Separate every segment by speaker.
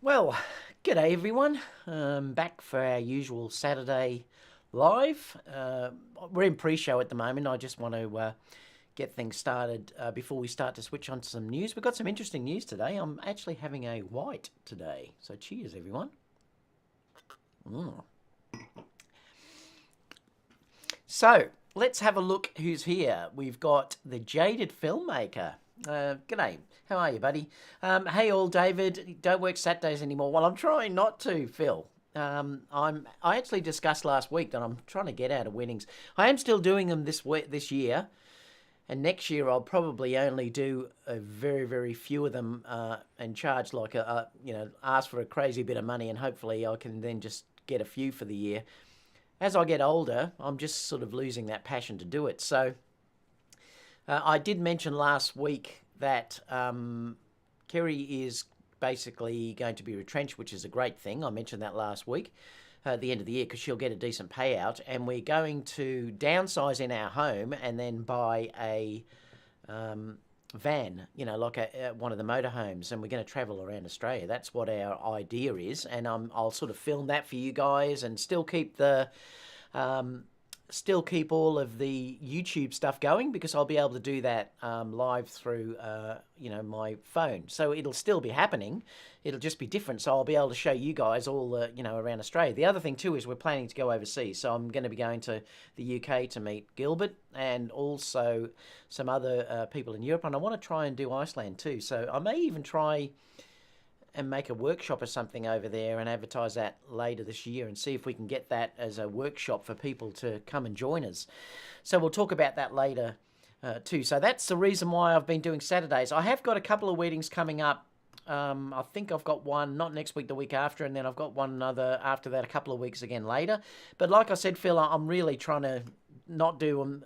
Speaker 1: Well, g'day everyone. Back for our usual Saturday live. We're in pre-show at the moment. I just want to get things started before we start to switch on to some news. We've got some interesting news today. I'm actually having a white today. So cheers, everyone. So, let's have a look who's here. We've got the Jaded Filmmaker. G'day. How are you, buddy? Hey, all, David. Don't work Saturdays anymore. Well, I'm trying not to, Phil. I actually discussed last week that I'm trying to get out of weddings. I am still doing them this year, and next year I'll probably only do a very few of them and charge like ask for a crazy bit of money, and hopefully I can then just get a few for the year. As I get older, I'm just sort of losing that passion to do it. So I did mention last week that Kerry is basically going to be retrenched, which is a great thing. I mentioned that last week at the end of the year because she'll get a decent payout. And we're going to downsize in our home and then buy a van, like one of the motorhomes, and we're going to travel around Australia. That's what our idea is, and I'll sort of film that for you guys and still keep all of the YouTube stuff going because I'll be able to do that live through my phone. So it'll still be happening. It'll just be different. So I'll be able to show you guys all around Australia. The other thing too is we're planning to go overseas. So I'm going to be going to the UK to meet Gilbert and also some other people in Europe. And I want to try and do Iceland too. So I may even try and make a workshop or something over there and advertise that later this year and see if we can get that as a workshop for people to come and join us. So we'll talk about that later too. So that's the reason why I've been doing Saturdays. I have got a couple of weddings coming up. I think I've got one, not next week, the week after, and then I've got one another after that a couple of weeks again later. But like I said, Phil, I'm really trying to not do them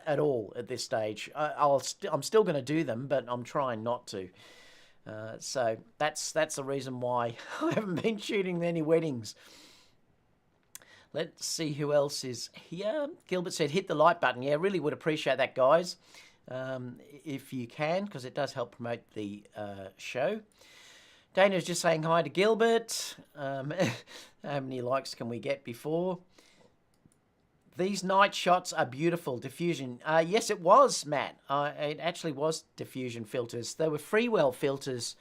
Speaker 1: at all at this stage. I'm still going to do them, but I'm trying not to. So that's the reason why I haven't been shooting any weddings. Let's see who else is here. Gilbert said, hit the like button. Yeah, really would appreciate that, guys, if you can, because it does help promote the show. Dana's just saying hi to Gilbert. How many likes can we get before? These night shots are beautiful. Diffusion. Yes, it was, Matt. It actually was diffusion filters. They were Freewell filters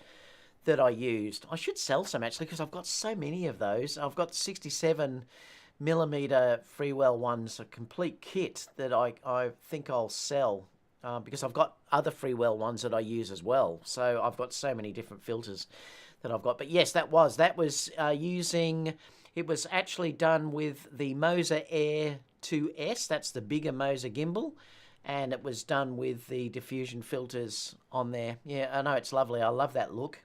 Speaker 1: that I used. I should sell some, actually, because I've got so many of those. I've got 67mm Freewell ones, a complete kit that I think I'll sell because I've got other Freewell ones that I use as well. So I've got so many different filters that I've got. But yes, that was using... It was actually done with the Moser Air 2S, that's the bigger Moser gimbal, and it was done with the diffusion filters on there. Yeah, I know, it's lovely. I love that look.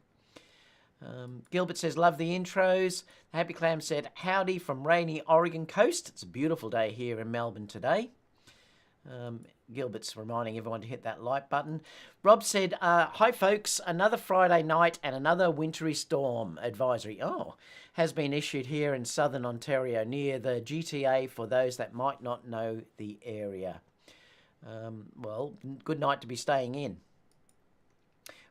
Speaker 1: Gilbert says, love the intros. Happy Clam said, howdy from rainy Oregon coast. It's a beautiful day here in Melbourne today. Gilbert's reminding everyone to hit that like button. Rob said, hi folks, another Friday night and another wintry storm advisory has been issued here in southern Ontario near the GTA for those that might not know the area. Well, good night to be staying in.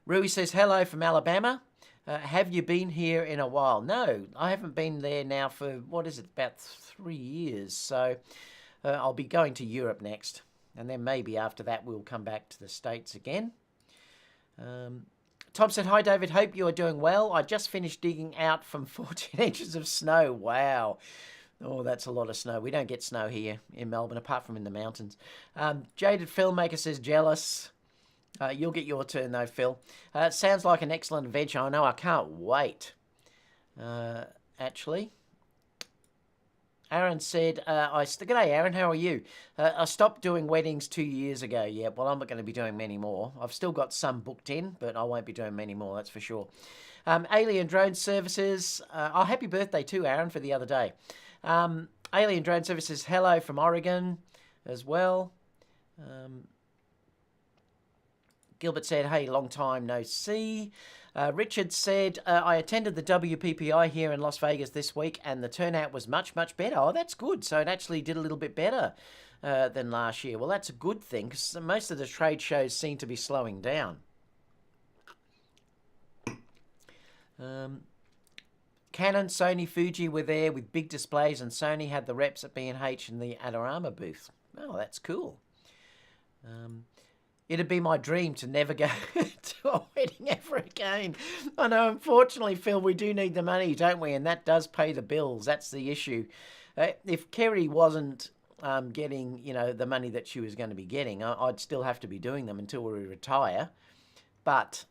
Speaker 1: Rui says, hello from Alabama. Have you been here in a while? No, I haven't been there now for, about 3 years. So I'll be going to Europe next. And then maybe after that we'll come back to the States again. Tom said, hi David, hope you are doing well. I just finished digging out from 14 inches of snow. Wow. Oh, that's a lot of snow. We don't get snow here in Melbourne, apart from in the mountains. Jaded Filmmaker says, jealous. You'll get your turn though, Phil. Sounds like an excellent adventure. I know, I can't wait. Actually. Aaron said, G'day Aaron, how are you? I stopped doing weddings 2 years ago. Yeah, well, I'm not going to be doing many more. I've still got some booked in, but I won't be doing many more, that's for sure. Alien Drone Services, happy birthday too, Aaron, for the other day. Alien Drone Services, hello from Oregon as well. Gilbert said, hey, long time no see. Richard said, I attended the WPPI here in Las Vegas this week and the turnout was much better. Oh, that's good. So it actually did a little bit better than last year. Well, that's a good thing because most of the trade shows seem to be slowing down. Canon, Sony, Fuji were there with big displays, and Sony had the reps at B&H in the Adorama booth. Oh, that's cool. It'd be my dream to never go to a wedding ever again. I know, unfortunately, Phil, we do need the money, don't we? And that does pay the bills. That's the issue. If Kerry wasn't getting, the money that she was going to be getting, I'd still have to be doing them until we retire. But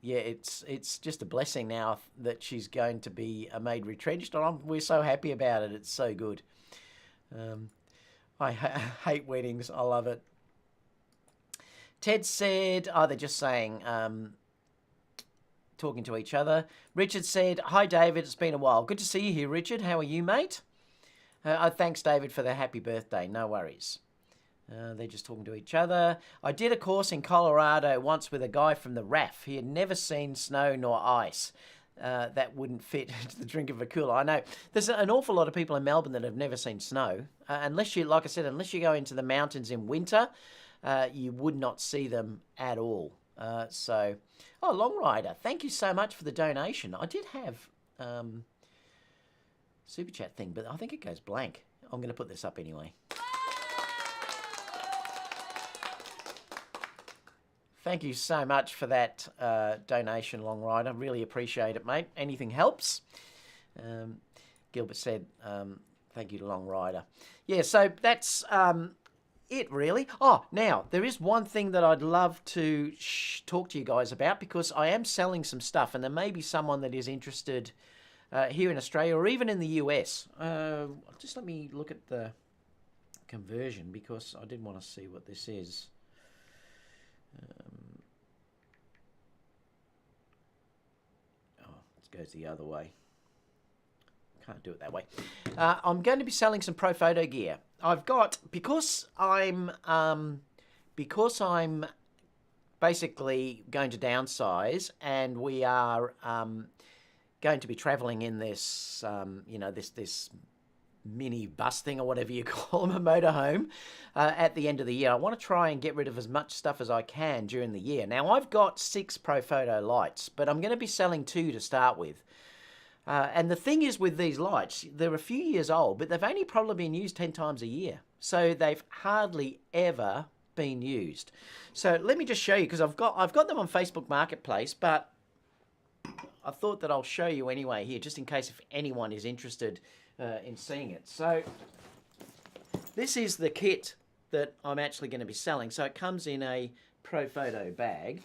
Speaker 1: yeah, it's just a blessing now that she's going to be made retrenched. We're so happy about it. It's so good. I hate weddings. I love it. Ted said, they're just saying, talking to each other. Richard said, hi, David. It's been a while. Good to see you here, Richard. How are you, mate? Thanks, David, for the happy birthday. No worries. They're just talking to each other. I did a course in Colorado once with a guy from the RAF. He had never seen snow nor ice. That wouldn't fit into the drink of a cooler. I know there's an awful lot of people in Melbourne that have never seen snow. Unless you go into the mountains in winter, you would not see them at all. Long Rider, thank you so much for the donation. I did have super chat thing, but I think it goes blank. I'm going to put this up anyway. Thank you so much for that donation, Long Rider. Really appreciate it, mate. Anything helps. Gilbert said, thank you to Long Rider. Yeah, so that's it, really. Oh, now, there is one thing that I'd love to talk to you guys about, because I am selling some stuff, and there may be someone that is interested here in Australia or even in the US. Just let me look at the conversion, because I did want to see what this is. It goes the other way. Can't do it that way. I'm going to be selling some pro photo gear. I've got, because I'm basically going to downsize, and we are going to be traveling in this this mini bus thing, or whatever you call them, a motorhome, at the end of the year. I want to try and get rid of as much stuff as I can during the year. Now, I've got 6 pro photo lights, but I'm going to be selling 2 to start with. And the thing is with these lights, they're a few years old, but they've only probably been used 10 times a year. So they've hardly ever been used. So let me just show you, because I've got them on Facebook Marketplace, but I thought that I'll show you anyway here, just in case if anyone is interested in seeing it. So this is the kit that I'm actually going to be selling. So it comes in a pro photo bag,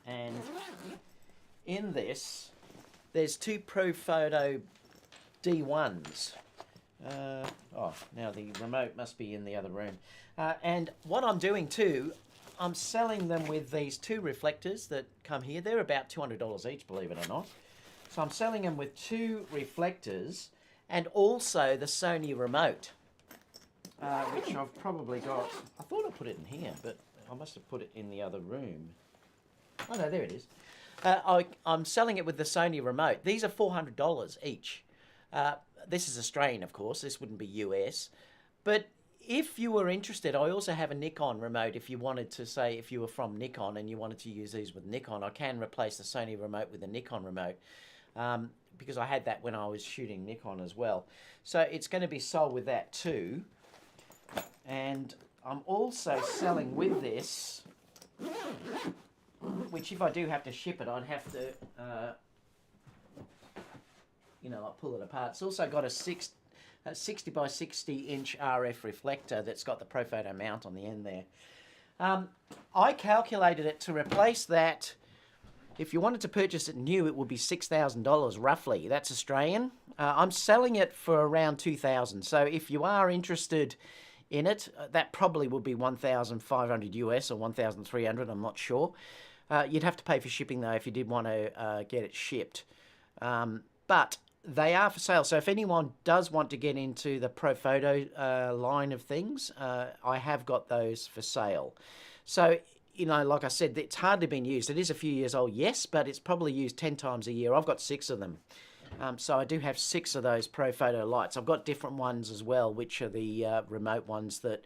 Speaker 1: and in this there's 2 pro photo D1s. Now the remote must be in the other room. And what I'm doing too, I'm selling them with these 2 reflectors that come here. They're about $200 each, believe it or not. So I'm selling them with 2 reflectors, and also the Sony remote, which I've probably got. I thought I put it in here, but I must have put it in the other room. Oh no, there it is. I'm selling it with the Sony remote. These are $400 each. This is Australian, of course. This wouldn't be US. But if you were interested, I also have a Nikon remote. If you wanted to, say, if you were from Nikon and you wanted to use these with Nikon, I can replace the Sony remote with a Nikon remote, because I had that when I was shooting Nikon as well. So it's going to be sold with that too. And I'm also selling with this, which if I do have to ship it, I'd have to, like pull it apart. It's also got a 60 by 60 inch RF reflector that's got the Profoto mount on the end there. I calculated it to replace that. If you wanted to purchase it new, it would be $6,000 roughly. That's Australian. I'm selling it for around $2,000. So if you are interested in it, that probably would be $1,500 US or $1,300. I'm not sure. You'd have to pay for shipping though if you did want to get it shipped. But they are for sale. So if anyone does want to get into the Profoto line of things, I have got those for sale. So, like I said, it's hardly been used. It is a few years old, yes, but it's probably used 10 times a year. I've got 6 of them. So I do have 6 of those Profoto lights. I've got different ones as well, which are the remote ones that,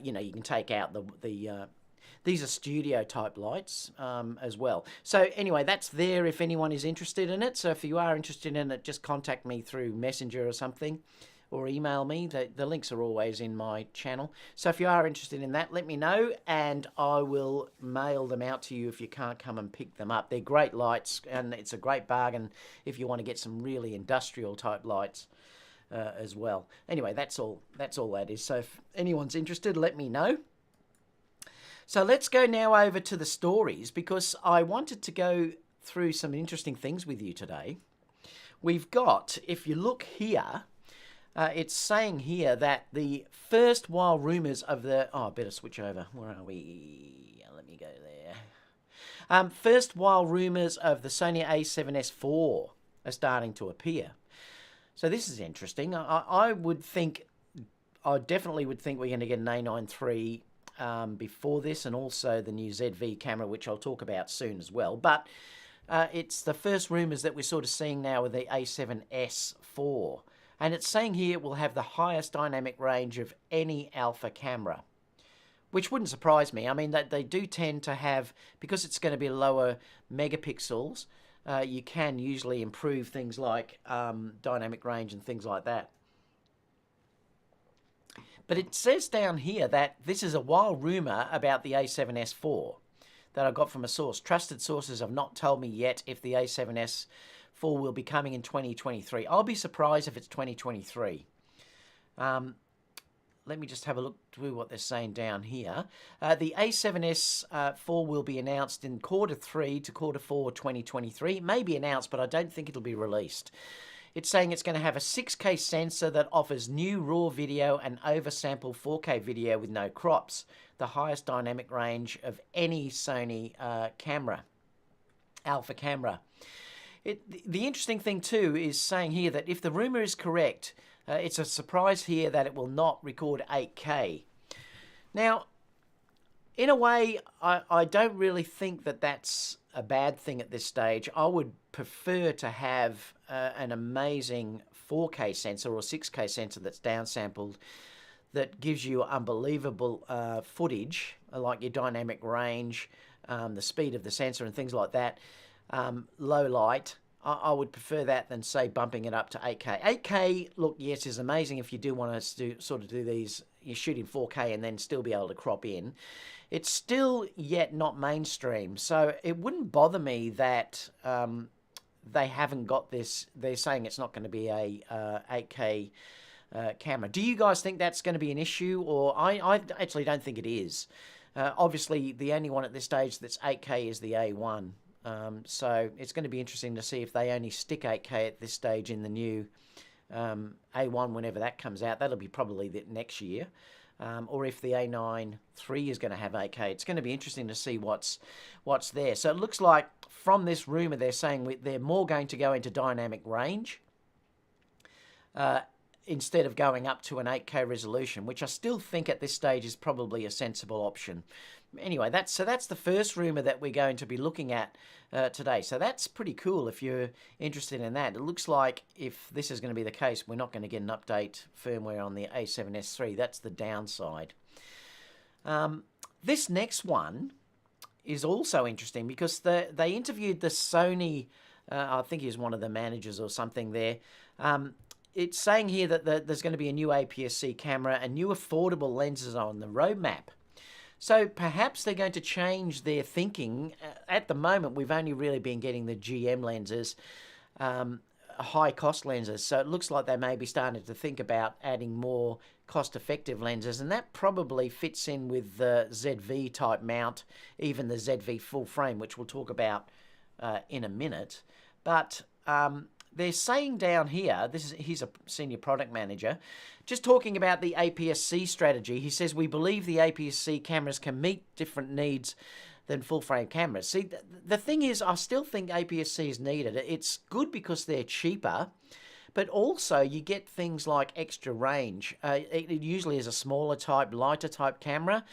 Speaker 1: you can take out the These are studio type lights as well. So anyway, that's there if anyone is interested in it. So if you are interested in it, just contact me through Messenger or something, or email me. The links are always in my channel. So if you are interested in that, let me know, and I will mail them out to you if you can't come and pick them up. They're great lights, and it's a great bargain if you want to get some really industrial type lights as well. Anyway, that's all that is. So if anyone's interested, let me know. So let's go now over to the stories, because I wanted to go through some interesting things with you today. We've got, if you look here, it's saying here that the first wild rumours of the... Oh, I better switch over. Where are we? Let me go there. First wild rumours of the Sony a7S IV are starting to appear. So this is interesting. I definitely would think we're going to get an A9 III before this, and also the new ZV camera, which I'll talk about soon as well. But it's the first rumours that we're sort of seeing now with the a7S IV. And it's saying here it will have the highest dynamic range of any alpha camera, which wouldn't surprise me. I mean, that they do tend to have, because it's going to be lower megapixels, you can usually improve things like dynamic range and things like that. But it says down here that this is a wild rumour about the a7S IV that I got from a source. Trusted sources have not told me yet if the a7S IV will be coming in 2023. I'll be surprised if it's 2023. Let me just have a look through what they're saying down here. The a7S IV will be announced in Q3 to Q4 2023. It may be announced, but I don't think it'll be released. It's saying it's going to have a 6K sensor that offers new RAW video and oversample 4K video with no crops, the highest dynamic range of any Sony camera, alpha camera. The interesting thing too is saying here that if the rumour is correct, it's a surprise here that it will not record 8K. Now, in a way, I don't really think that that's a bad thing at this stage. I would prefer to have an amazing 4K sensor or 6K sensor that's downsampled, that gives you unbelievable footage, like your dynamic range, the speed of the sensor and things like that. Low light. I would prefer that than, say, bumping it up to 8K. 8K, look, yes, is amazing if you do want to sort of do these, you shoot in 4K and then still be able to crop in. It's still yet not mainstream, so it wouldn't bother me that they haven't got this. They're saying it's not going to be a 8K camera. Do you guys think that's going to be an issue? Or I actually don't think it is. Obviously, the only one at this stage that's 8K is the A1. So it's going to be interesting to see if they only stick 8K at this stage in the new A1 whenever that comes out. That'll be probably the next year. Or if the A9 III is going to have 8K. It's going to be interesting to see what's there. So it looks like from this rumour they're saying they're more going to go into dynamic range instead of going up to an 8K resolution, which I still think at this stage is probably a sensible option. Anyway, that's the first rumour that we're going to be looking at today. So that's pretty cool if you're interested in that. It looks like if this is going to be the case, we're not going to get an update firmware on the a7S III. That's the downside. This next one is also interesting because they interviewed the Sony, I think he was one of the managers or something there. It's saying here that there's going to be a new APS-C camera and new affordable lenses on the roadmap. So perhaps they're going to change their thinking. At the moment, we've only really been getting the GM lenses, high-cost lenses. So it looks like they may be starting to think about adding more cost-effective lenses, and that probably fits in with the ZV type mount, even the ZV full frame, which we'll talk about in a minute. But they're saying down here, he's a senior product manager, just talking about the APS-C strategy. He says, we believe the APS-C cameras can meet different needs than full-frame cameras. See, the thing is, I still think APS-C is needed. It's good because they're cheaper, but also you get things like extra range. It usually is a smaller type, lighter type camera.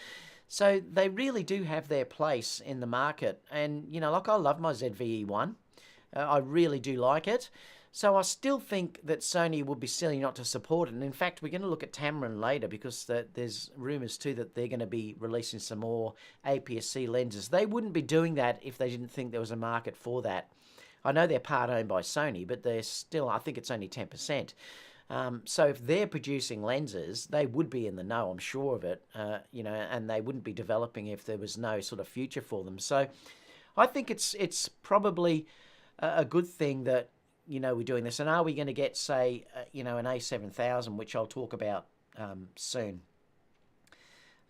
Speaker 1: So they really do have their place in the market. And, you know, like I love my ZV-E1. I really do like it. So I still think that Sony would be silly not to support it. And in fact, we're going to look at Tamron later because there's rumours too that they're going to be releasing some more APS-C lenses. They wouldn't be doing that if they didn't think there was a market for that. I know they're part owned by Sony, but they're still, I think it's only 10%. So if they're producing lenses, they would be in the know, I'm sure of it, and they wouldn't be developing if there was no sort of future for them. So I think it's probably a good thing that, we're doing this. And are we going to get, say, an A7000, which I'll talk about soon?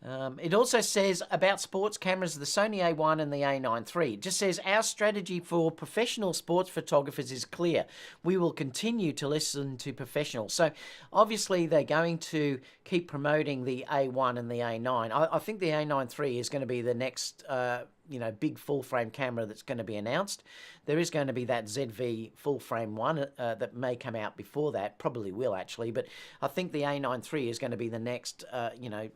Speaker 1: It also says about sports cameras, the Sony A1 and the A9 III. It just says, our strategy for professional sports photographers is clear. We will continue to listen to professionals. So obviously they're going to keep promoting the A1 and the A9. I think the A9 III is going to be the next big full frame camera that's going to be announced. There is going to be that ZV full frame one that may come out before that, probably will actually, but I think the A9 III is going to be the next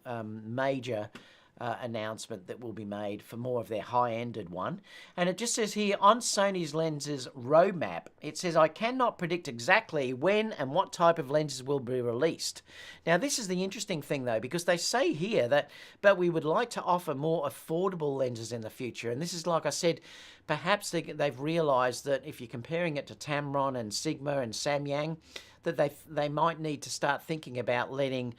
Speaker 1: major announcement that will be made for more of their high-ended one. And it just says here, on Sony's lenses roadmap, it says, I cannot predict exactly when and what type of lenses will be released. Now, this is the interesting thing, though, because they say here that, but we would like to offer more affordable lenses in the future. And this is, like I said, perhaps they've realized that if you're comparing it to Tamron and Sigma and Samyang, that they might need to start thinking about letting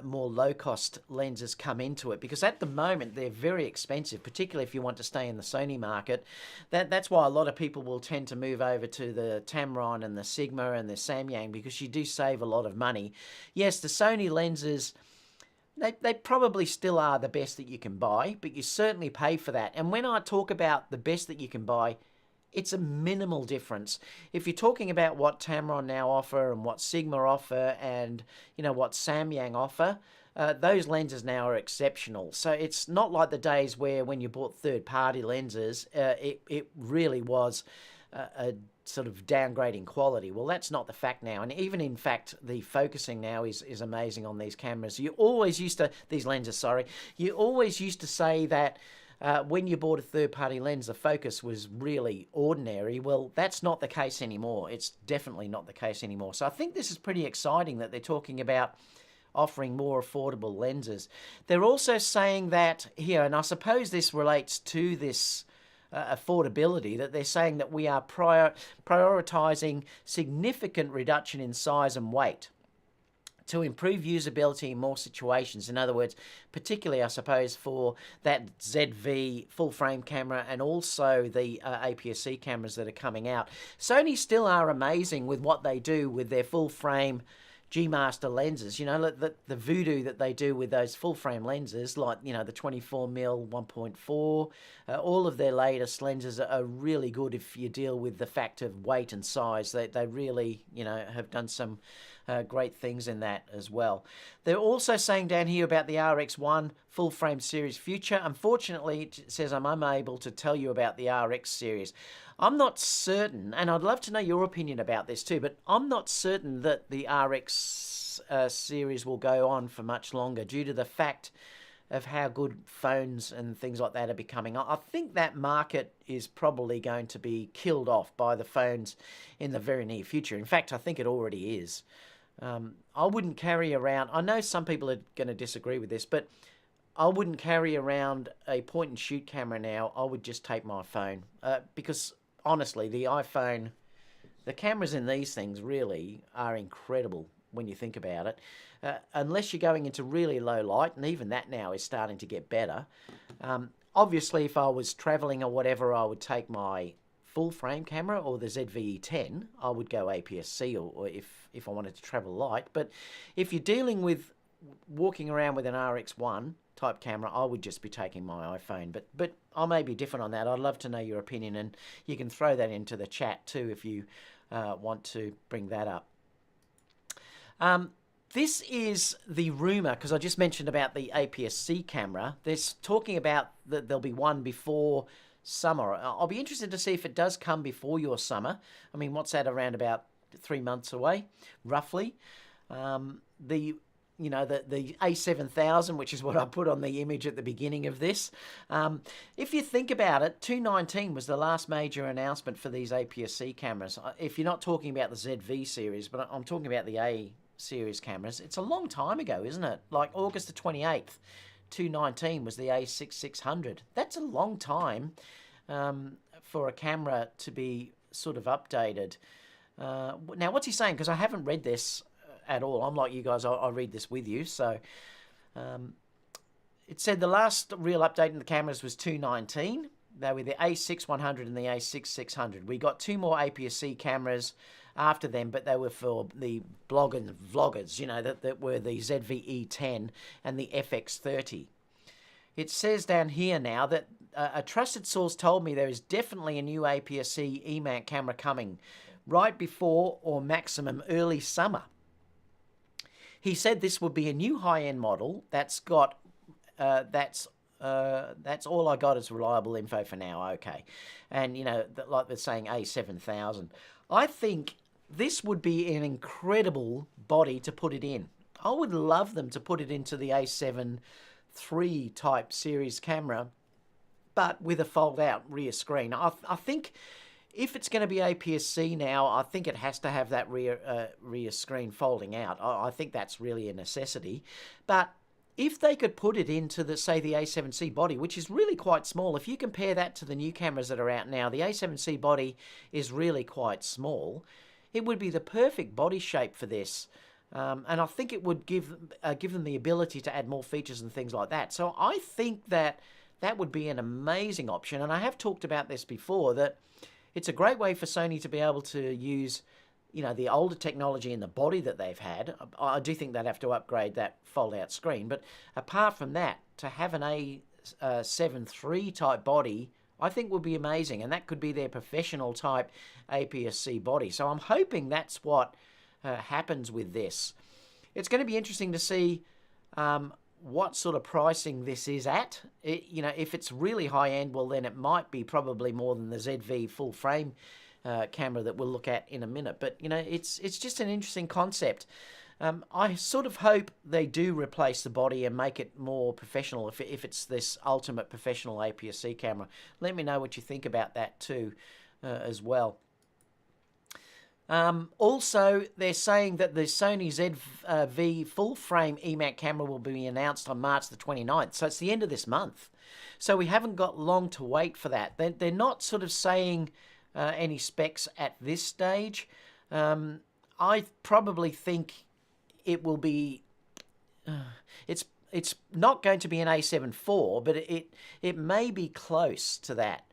Speaker 1: more low-cost lenses come into it, because at the moment they're very expensive, particularly if you want to stay in the Sony market. That's why a lot of people will tend to move over to the Tamron and the Sigma and the Samyang, because you do save a lot of money. Yes, the Sony lenses, they probably still are the best that you can buy, but you certainly pay for that. And when I talk about the best that you can buy, it's a minimal difference. If you're talking about what Tamron now offer and what Sigma offer and, what Samyang offer, those lenses now are exceptional. So it's not like the days where when you bought third-party lenses, it really was a sort of downgrading quality. Well, that's not the fact now. And even in fact, the focusing now is amazing on these cameras. You always used to say that when you bought a third-party lens, the focus was really ordinary. Well, that's not the case anymore. It's definitely not the case anymore. So I think this is pretty exciting that they're talking about offering more affordable lenses. They're also saying that here, and I suppose this relates to this affordability, that they're saying that we are prioritizing significant reduction in size and weight to improve usability in more situations. In other words, particularly, I suppose, for that ZV full-frame camera and also the APS-C cameras that are coming out. Sony still are amazing with what they do with their full-frame G-Master lenses. The voodoo that they do with those full-frame lenses, like, the 24mm 1.4, all of their latest lenses are really good if you deal with the fact of weight and size. They really, have done some great things in that as well. They're also saying down here about the RX1 full frame series future. Unfortunately, it says I'm unable to tell you about the RX series. I'm not certain, and I'd love to know your opinion about this too, but I'm not certain that the RX series will go on for much longer due to the fact of how good phones and things like that are becoming. I think that market is probably going to be killed off by the phones in the very near future. In fact, I think it already is. I wouldn't carry around, I know some people are going to disagree with this, but I wouldn't carry around a point and shoot camera now. I would just take my phone because honestly, the iPhone, the cameras in these things really are incredible when you think about it. Unless you're going into really low light, and even that now is starting to get better. Obviously, if I was traveling or whatever, I would take my full frame camera or the ZV-E10. I would go APS-C or if I wanted to travel light. But if you're dealing with walking around with an RX1 type camera, I would just be taking my iPhone. But I may be different on that. I'd love to know your opinion, and you can throw that into the chat too if you want to bring that up. This is the rumor, because I just mentioned about the APS-C camera. There's talking about that there'll be one before summer. I'll be interested to see if it does come before your summer. I mean, what's that, around about 3 months away, roughly? The you know, the A7000, which is what I put on the image at the beginning of this. If you think about it, 2019 was the last major announcement for these APS-C cameras. If you're not talking about the ZV series, but I'm talking about the A series cameras, it's a long time ago, isn't it? Like August the 28th, 2019 was the A6600. That's a long time for a camera to be sort of updated. Now, what's he saying? Because I haven't read this at all. I'm like you guys, I read this with you. So it said the last real update in the cameras was 2019. They were the A6100 and the A6600. We got two more APS-C cameras after them, but they were for the vloggers, you know, that were the ZV-E10 and the FX30. It says down here now that a trusted source told me there is definitely a new APS-C E-mount camera coming right before or maximum early summer. He said this would be a new high-end model that's got, that's all I got as reliable info for now, okay. And, you know, like they're saying A7000. I think this would be an incredible body to put it in. I would love them to put it into the A7 III type series camera, but with a fold-out rear screen. I think if it's going to be APS-C now, I think it has to have that rear screen folding out. I think that's really a necessity. But if they could put it into, the, say, the A7C body, which is really quite small, if you compare that to the new cameras that are out now, the A7C body is really quite small. It would be the perfect body shape for this. And I think it would give them the ability to add more features and things like that. So I think that that would be an amazing option. And I have talked about this before, that it's a great way for Sony to be able to use, you know, the older technology in the body that they've had. I do think they'd have to upgrade that fold-out screen. But apart from that, to have an A7 III type body, I think would be amazing. And that could be their professional type APS-C body. So I'm hoping that's what happens with this. It's going to be interesting to see what sort of pricing this is at. You know, if it's really high-end, well, then it might be probably more than the ZV full-frame camera that we'll look at in a minute. But, you know, it's just an interesting concept. I sort of hope they do replace the body and make it more professional if it's this ultimate professional APS-C camera. Let me know what you think about that too as well. Also, they're saying that the Sony ZV full-frame E-mount camera will be announced on March the 29th. So it's the end of this month. So we haven't got long to wait for that. They're not sort of saying any specs at this stage. I probably think it will be... it's not going to be an A7 IV, but it may be close to that.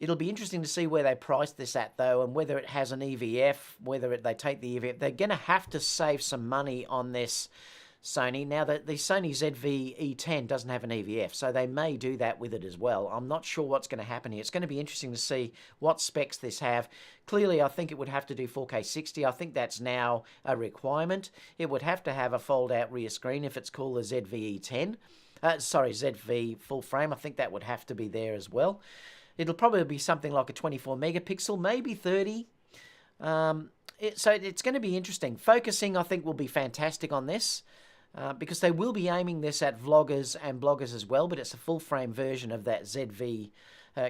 Speaker 1: It'll be interesting to see where they price this at, though, and whether it has an EVF, whether they take the EVF. They're going to have to save some money on this, Sony. Now, the Sony ZV-E10 doesn't have an EVF, so they may do that with it as well. I'm not sure what's going to happen here. It's going to be interesting to see what specs this have. Clearly, I think it would have to do 4K 60. I think that's now a requirement. It would have to have a fold-out rear screen if it's called the ZV-E10. ZV full frame. I think that would have to be there as well. It'll probably be something like a 24 megapixel, maybe 30. So it's going to be interesting. Focusing, I think, will be fantastic on this because they will be aiming this at vloggers and bloggers as well, but it's a full-frame version of that ZV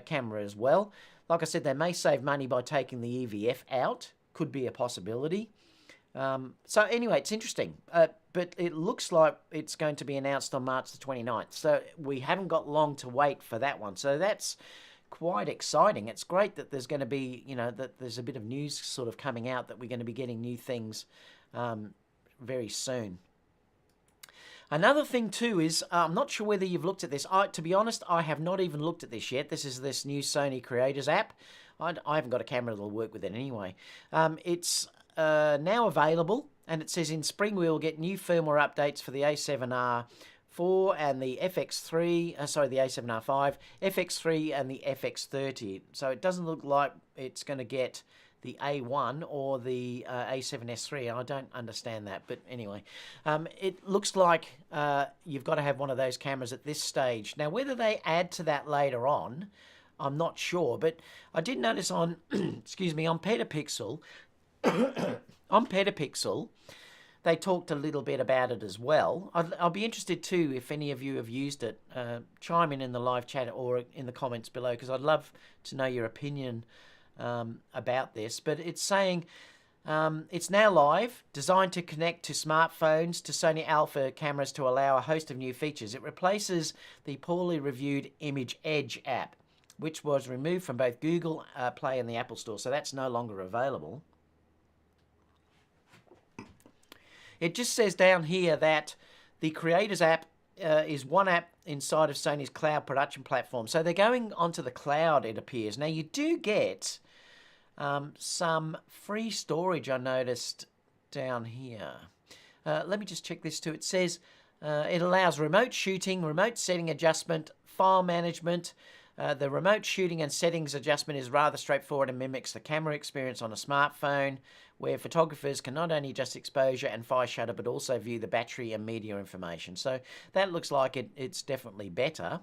Speaker 1: camera as well. Like I said, they may save money by taking the EVF out. Could be a possibility. So anyway, it's interesting. But it looks like it's going to be announced on March the 29th. So we haven't got long to wait for that one. So that's quite exciting. It's great that there's going to be, you know, that there's a bit of news sort of coming out that we're going to be getting new things very soon. Another thing too is, I'm not sure whether you've looked at this. To be honest, I have not even looked at this yet. This is this new Sony Creators App. I haven't got a camera that'll work with it anyway. It's now available, and it says in spring we will get new firmware updates for the A7R 4 and the FX3, the A7R5, FX3 and the FX30. So it doesn't look like it's going to get the A1 or the A7S3. I don't understand that, but anyway. It looks like you've got to have one of those cameras at this stage. Now, whether they add to that later on, I'm not sure, but I did notice on, excuse me, on Petapixel, they they talked a little bit about it as well. I'll be interested too if any of you have used it. Chime in the live chat or in the comments below, because I'd love to know your opinion about this. But it's saying it's now live, designed to connect to smartphones, to Sony Alpha cameras to allow a host of new features. It replaces the poorly reviewed Image Edge app, which was removed from both Google Play and the Apple Store. So that's no longer available. It just says down here that the Creators App is one app inside of Sony's cloud production platform. So they're going onto the cloud, it appears. Now, you do get some free storage, I noticed down here. Let me just check this too. It says it allows remote shooting, remote setting adjustment, file management. The remote shooting and settings adjustment is rather straightforward and mimics the camera experience on a smartphone, where photographers can not only adjust exposure and fire shutter, but also view the battery and media information. So that looks like it's definitely better.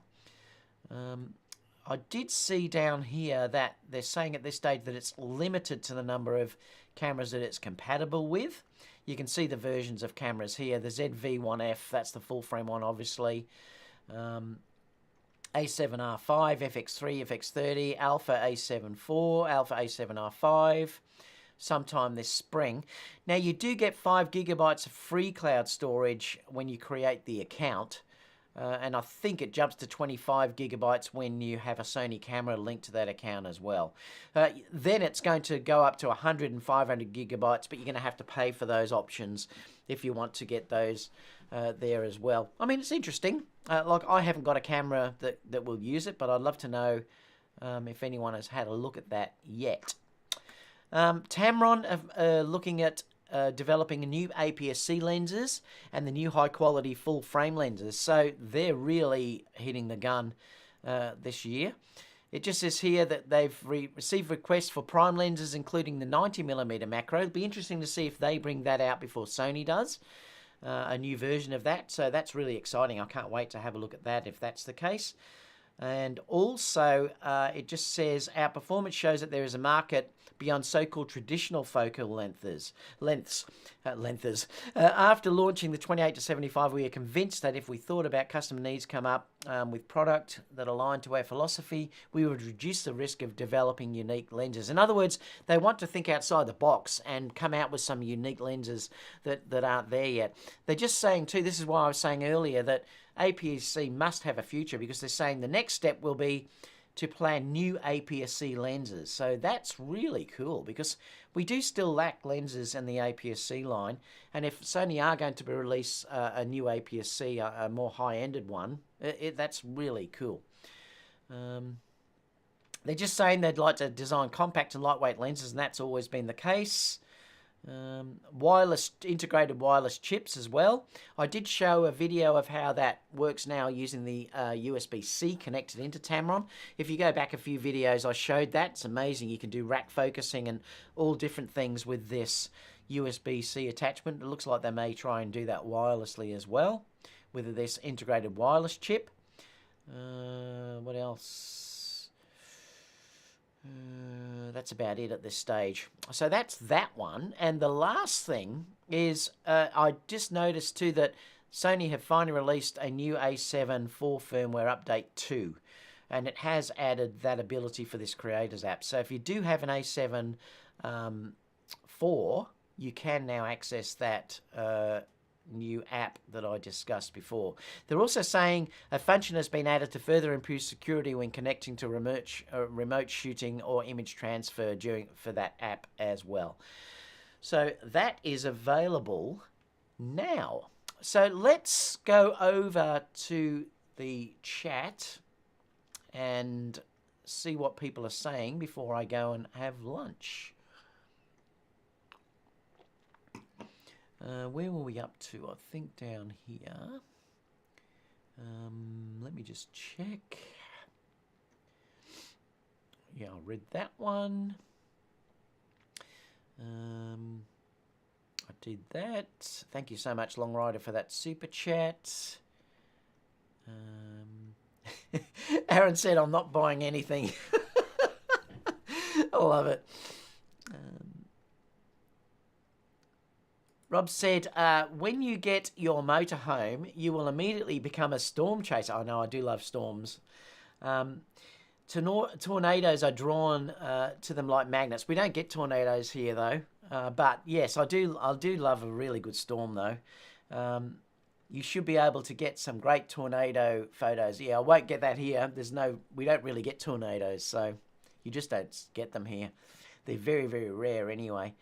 Speaker 1: I did see down here that they're saying at this stage that it's limited to the number of cameras that it's compatible with. You can see the versions of cameras here. The ZV-1F, that's the full frame one, obviously. A7R5, FX3, FX30, Alpha A7 IV, Alpha A7R5, sometime this spring. Now, you do get 5 gigabytes of free cloud storage when you create the account, and I think it jumps to 25 gigabytes when you have a Sony camera linked to that account as well. Then it's going to go up to 100 and 500 gigabytes, but you're going to have to pay for those options if you want to get those there as well. I mean, it's interesting. Like, I haven't got a camera that will use it, but I'd love to know if anyone has had a look at that yet. Tamron are looking at developing new APS-C lenses and the new high-quality full-frame lenses. So they're really hitting the gun this year. It just says here that they've received requests for prime lenses, including the 90mm macro. It'll be interesting to see if they bring that out before Sony does, a new version of that. So that's really exciting. I can't wait to have a look at that if that's the case. And also, it just says our performance shows that there is a market beyond so-called traditional focal lengths. After launching the 28-75, we are convinced that if we thought about customer needs come up with product that aligned to our philosophy, we would reduce the risk of developing unique lenses. In other words, they want to think outside the box and come out with some unique lenses that aren't there yet. They're just saying too, this is why I was saying earlier that APS-C must have a future, because they're saying the next step will be to plan new APS-C lenses. So that's really cool, because we do still lack lenses in the APS-C line, and if Sony are going to release a new APS-C, a more high-ended one, that's really cool. They're just saying they'd like to design compact and lightweight lenses, and that's always been the case. Integrated wireless chips as well. I did show a video of how that works now using the USB-C connected into Tamron. If you go back a few videos, I showed that. It's amazing. You can do rack focusing and all different things with this USB-C attachment. It looks like they may try and do that wirelessly as well with this integrated wireless chip. What else? That's about it at this stage. So that's that one. And the last thing is I just noticed too that Sony have finally released a new A7 IV firmware update 2. And it has added that ability for this Creators app. So if you do have an A7 IV, you can now access that new app that I discussed before. They're also saying a function has been added to further improve security when connecting to remote shooting or image transfer for that app as well. So that is available now. So let's go over to the chat and see what people are saying before I go and have lunch. Where were we up to? I think down here. Let me just check. Yeah, I read that one. I did that. Thank you so much, Long Rider, for that super chat. Aaron said, I'm not buying anything. I love it. Rob said, when you get your motorhome, you will immediately become a storm chaser. I know, I do love storms. Tornadoes are drawn to them like magnets. We don't get tornadoes here, though. But yes, I do love a really good storm, though. You should be able to get some great tornado photos. Yeah, I won't get that here. We don't really get tornadoes, so you just don't get them here. They're very, very rare anyway.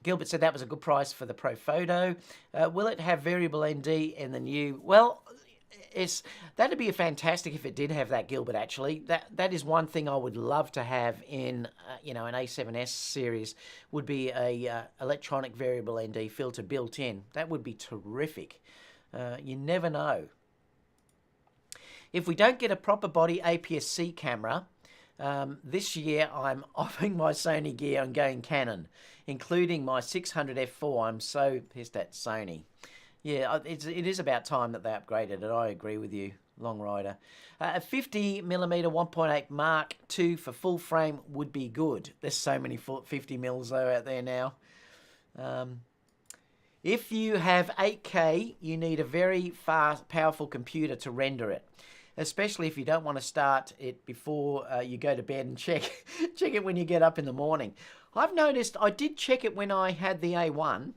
Speaker 1: Gilbert said that was a good price for the Pro Photo. Will it have variable ND in the new? Well, that'd be fantastic if it did have that, Gilbert. Actually, that is one thing I would love to have in an A7S series. Would be a electronic variable ND filter built in. That would be terrific. You never know. If we don't get a proper body APS-C camera, this year I'm offing my Sony gear and going Canon, including my 600 f4. I'm so pissed at Sony. Yeah, it is about time that they upgraded it. I agree with you, Long Rider. A 50mm 1.8 Mark II for full frame would be good. There's so many 50mm though out there now. If you have 8K, you need a very fast, powerful computer to render it, especially if you don't want to start it before you go to bed and check it when you get up in the morning. I've noticed I did check it when I had the A1.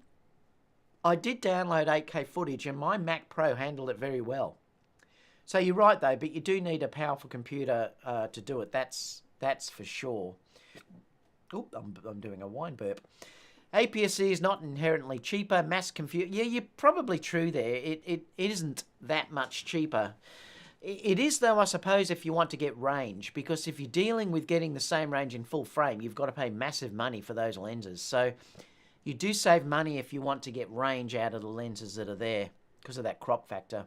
Speaker 1: I did download 8K footage and my Mac Pro handled it very well. So you're right though, but you do need a powerful computer to do it. That's for sure. Oh, I'm doing a wine burp. APS-C is not inherently cheaper. Mass compute. Yeah, you're probably true there. It isn't that much cheaper. It is though, I suppose, if you want to get range, because if you're dealing with getting the same range in full frame, you've got to pay massive money for those lenses. So you do save money if you want to get range out of the lenses that are there because of that crop factor.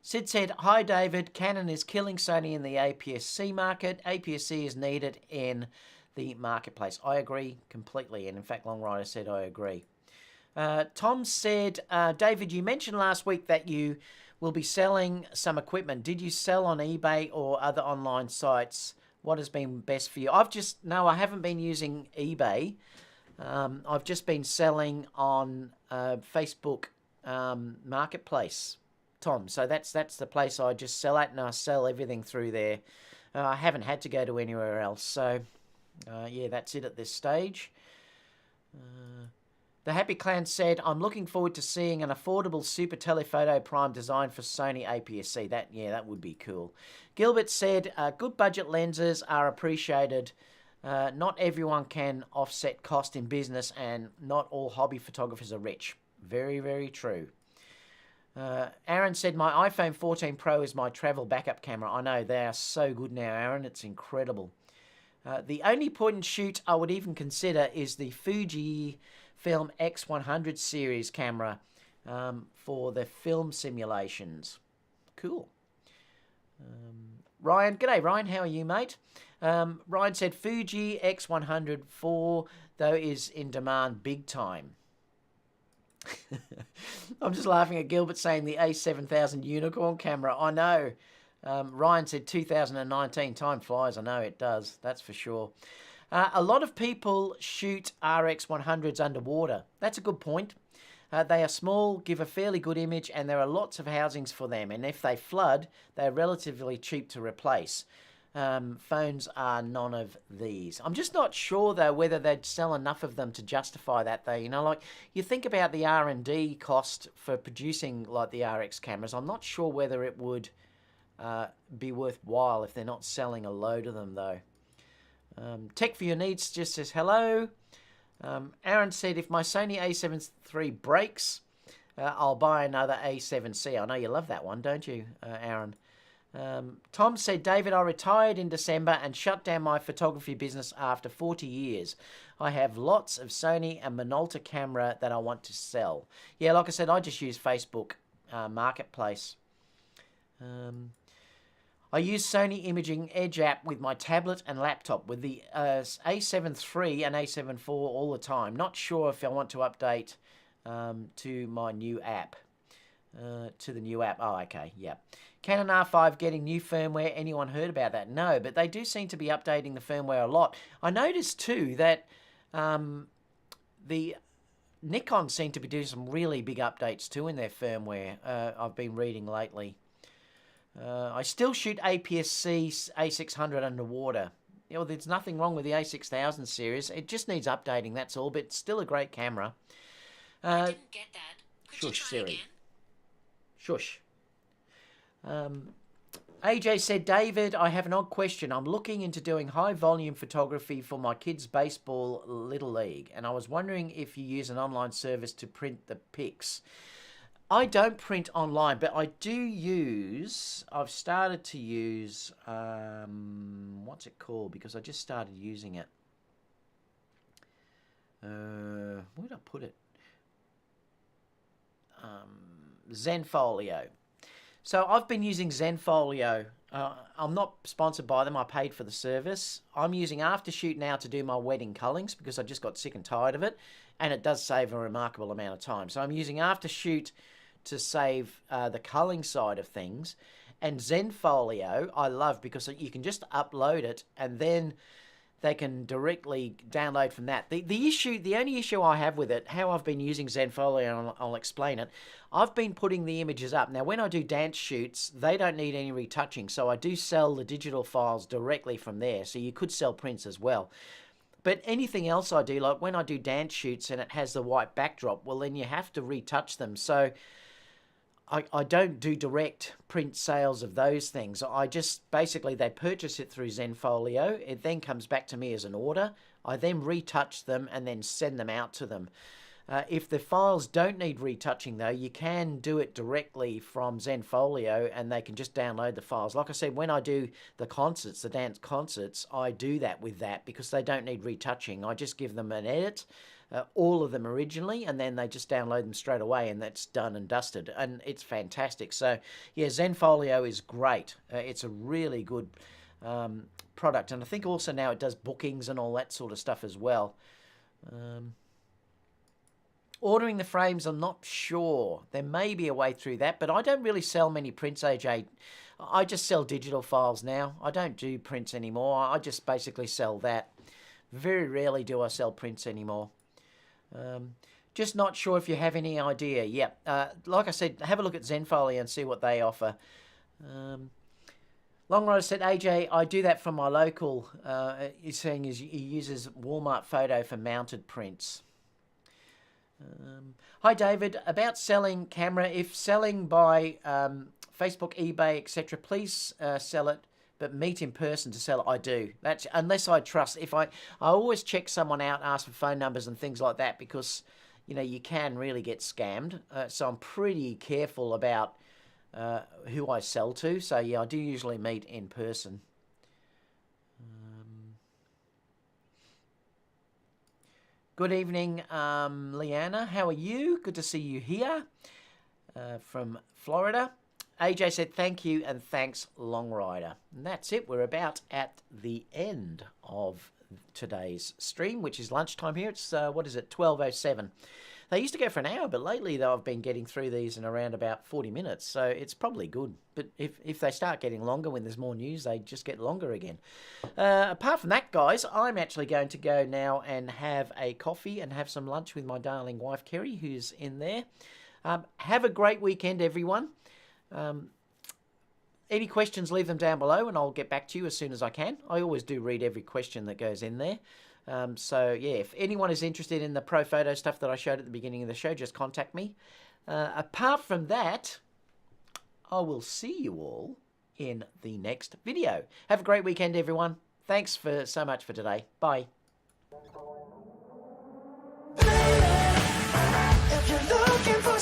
Speaker 1: Sid said, hi David, Canon is killing Sony in the APS-C market. APS-C is needed in the marketplace. I agree completely, and in fact Long Rider said I agree. Tom said, David, you mentioned last week that you will be selling some equipment. Did you sell on eBay or other online sites? What has been best for you? I haven't been using eBay. I've just been selling on Facebook Marketplace, Tom. So that's the place I just sell at, and I sell everything through there. I haven't had to go to anywhere else. So, yeah, that's it at this stage. The Happy Clan said, I'm looking forward to seeing an affordable Super Telephoto Prime designed for Sony APS-C. That would be cool. Gilbert said, good budget lenses are appreciated. Not everyone can offset cost in business, and not all hobby photographers are rich. Very, very true. Aaron said, my iPhone 14 Pro is my travel backup camera. I know, they are so good now, Aaron. It's incredible. The only point and shoot I would even consider is the Fuji Film X100 series camera for the film simulations. Cool. Ryan, g'day Ryan, how are you, mate? Ryan said Fuji X100 4 though is in demand big time. I'm just laughing at Gilbert saying the A7000 unicorn camera. I know. Ryan said 2019. Time flies. I know it does. That's for sure. A lot of people shoot RX100s underwater. That's a good point. They are small, give a fairly good image, and there are lots of housings for them. And if they flood, they're relatively cheap to replace. Phones are none of these. I'm just not sure, though, whether they'd sell enough of them to justify that, though. You know, like, you think about the R&D cost for producing, like, the RX cameras. I'm not sure whether it would be worthwhile if they're not selling a load of them, though. Tech for Your Needs just says hello. Aaron said, if my Sony a7 III breaks, I'll buy another A7C. I know you love that one, don't you, Aaron? Tom said, David, I retired in December and shut down my photography business after 40 years. I have lots of Sony and Minolta camera that I want to sell. Yeah, like I said, I just use Facebook Marketplace. I use Sony Imaging Edge app with my tablet and laptop with the A7 III and A7 IV all the time. Not sure if I want to update to my new app. To the new app. Oh, okay, yeah. Canon R5 getting new firmware. Anyone heard about that? No, but they do seem to be updating the firmware a lot. I noticed too that The Nikon seem to be doing some really big updates too in their firmware. I've been reading lately. I still shoot APS-C A600 underwater. You know, there's nothing wrong with the A6000 series. It just needs updating, that's all. But it's still a great camera.
Speaker 2: I didn't get that. Could
Speaker 1: Shush,
Speaker 2: you try
Speaker 1: Siri.
Speaker 2: again?
Speaker 1: Shush. AJ said, David, I have an odd question. I'm looking into doing high volume photography for my kids' baseball little league, and I was wondering if you use an online service to print the pics. I don't print online, but I do use, I've started to use, what's it called? Because I just started using it. Where did I put it? Zenfolio. So I've been using Zenfolio. I'm not sponsored by them. I paid for the service. I'm using Aftershoot now to do my wedding cullings because I just got sick and tired of it. And it does save a remarkable amount of time. So I'm using Aftershoot to save the culling side of things. And Zenfolio I love because you can just upload it and then they can directly download from that. The only issue I have with it, how I've been using Zenfolio, and I'll explain it. I've been putting the images up. Now, when I do dance shoots, they don't need any retouching, so I do sell the digital files directly from there. So you could sell prints as well. But anything else I do, like when I do dance shoots and it has the white backdrop, well, then you have to retouch them. So I don't do direct print sales of those things. I just, basically, they purchase it through Zenfolio. It then comes back to me as an order. I then retouch them and then send them out to them. If the files don't need retouching, though, you can do it directly from Zenfolio and they can just download the files. Like I said, when I do the concerts, the dance concerts, I do that with that because they don't need retouching. I just give them an edit, all of them originally, and then they just download them straight away and that's done and dusted. And it's fantastic. So, yeah, Zenfolio is great. It's a really good product. And I think also now it does bookings and all that sort of stuff as well. Ordering the frames, I'm not sure. There may be a way through that, but I don't really sell many prints, AJ. I just sell digital files now. I don't do prints anymore. I just basically sell that. Very rarely do I sell prints anymore. Just not sure if you have any idea. Yeah, like I said, have a look at Zenfolio and see what they offer. Longrider said, AJ, I do that from my local. He's saying he uses Walmart Photo for mounted prints. Hi David, about selling camera, if selling by Facebook, eBay, etc., please sell it, but meet in person to sell it. I do. That's unless I trust. If I always check someone out, ask for phone numbers and things like that because you know you can really get scammed. So I'm pretty careful about who I sell to. So yeah, I do usually meet in person. Good evening, Leanna. How are you? Good to see you here from Florida. AJ said thank you and thanks, Longrider. And that's it. We're about at the end of today's stream, which is lunchtime here. It's, what is it, 12:07. They used to go for an hour, but lately, though, I've been getting through these in around about 40 minutes. So it's probably good. But if they start getting longer when there's more news, they just get longer again. Apart from that, guys, I'm actually going to go now and have a coffee and have some lunch with my darling wife, Kerry, who's in there. Have a great weekend, everyone. Any questions, leave them down below and I'll get back to you as soon as I can. I always do read every question that goes in there. So, yeah, if anyone is interested in the pro photo stuff that I showed at the beginning of the show, just contact me. Apart from that, I will see you all in the next video. Have a great weekend, everyone. Thanks so much for today. Bye.
Speaker 3: If you're looking for